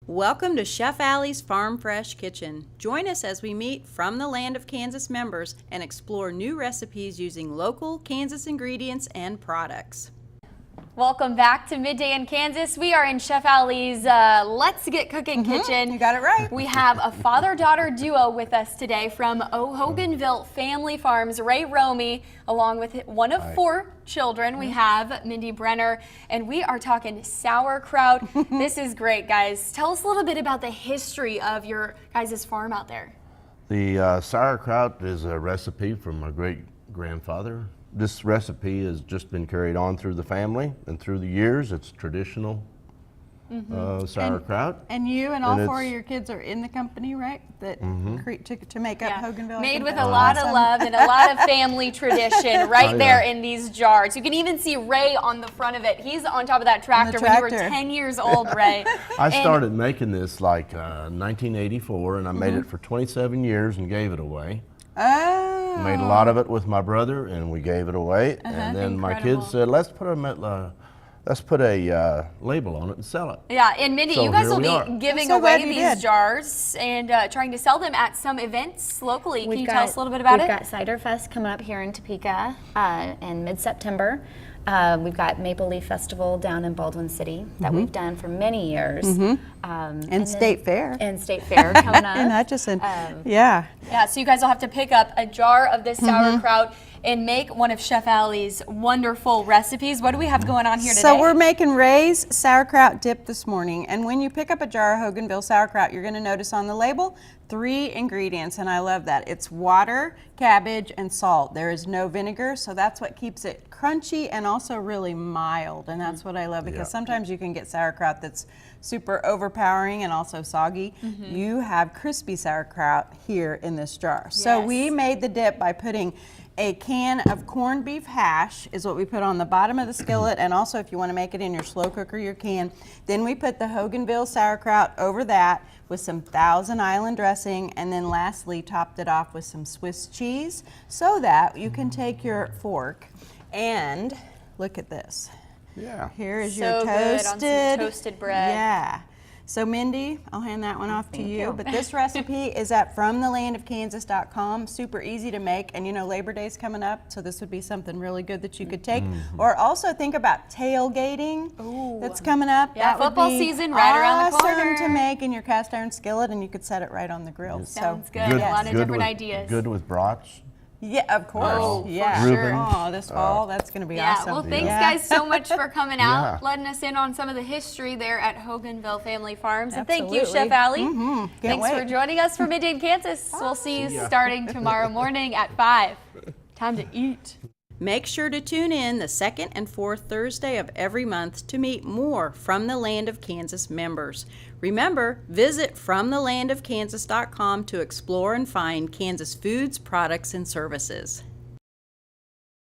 Welcome to Chef Alli's Farm Fresh Kitchen. Join us as we meet From the Land of Kansas members and explore new recipes using local Kansas ingredients and products. Welcome back to Midday in Kansas. We are in Chef Alli's Let's Get Cooking kitchen. You got it right. We have a father-daughter duo with us today from Hoganville Family Farms, Ray Romy, along with one of 4 children. We have Mindy Brenner, and we are talking sauerkraut. This is great, guys. Tell us a little bit about the history of your guys' farm out there. The sauerkraut is a recipe from my great-grandfather. This recipe has just been carried on through the family and through the years. It's traditional sauerkraut. And you and all 4 of your kids are in the company, right? That to make up Hoganville. Made with a lot of love and a lot of family tradition right there in these jars. You can even see Ray on the front of it. He's on top of that tractor when you were 10 years old, Ray. I started making this like 1984, and I made it for 27 years and gave it away. Oh. Made a lot of it with my brother, and we gave it away. And then my kids said, let's put a label on it and sell it. Yeah, and Mindy, So you guys here will we be are. giving I'm so glad away you these did. jars and trying to sell them at some events locally. Can you tell us a little bit about it? We've got Cider Fest coming up here in Topeka in mid-September. We've got Maple Leaf Festival down in Baldwin City that we've done for many years. And State Fair. And State Fair coming up. In Hutchinson. Yeah. Yeah, so you guys will have to pick up a jar of this sauerkraut and make one of Chef Alli's wonderful recipes. What do we have going on here today? So we're making Ray's sauerkraut dip this morning, and when you pick up a jar of Hoganville sauerkraut, you're going to notice on the label 3 ingredients, and I love that. It's water, cabbage, and salt. There is no vinegar, so that's what keeps it crunchy and also really mild, and that's what I love, because sometimes you can get sauerkraut that's super overpowering and also soggy. You have crispy sauerkraut here in this jar. So we made the dip by putting a can of corned beef hash is what we put on the bottom of the skillet, and also if you want to make it in your slow cooker, you can. Then we put the Hoganville sauerkraut over that with some Thousand Island dressing, and then lastly topped it off with some Swiss cheese so that you can take your fork and look at this. Yeah. Here is So your good on some toasted bread. Yeah. So Mindy, I'll hand that one off to you. But this recipe is at FromTheLandOfKansas.com. Super easy to make, and you know Labor Day's coming up, so this would be something really good that you could take. Or also think about tailgating that's coming up. Yeah, that would football be season right around the corner. Awesome to make in your cast iron skillet, and you could set it right on the grill. Sounds good. Good, A lot of good different with, ideas. Good with brats. Yeah, of course. Oh, for yeah. sure. Oh, this fall, that's going to be awesome. Well, thanks guys so much for coming out, letting us in on some of the history there at Hoganville Family Farms. And thank you, Chef Alli. Thanks for joining us for Midday in Kansas. We'll see you starting tomorrow morning at 5. Time to eat. Make sure to tune in the 2nd and 4th Thursday of every month to meet more From the Land of Kansas members. Remember, visit FromTheLandOfKansas.com to explore and find Kansas foods, products, and services.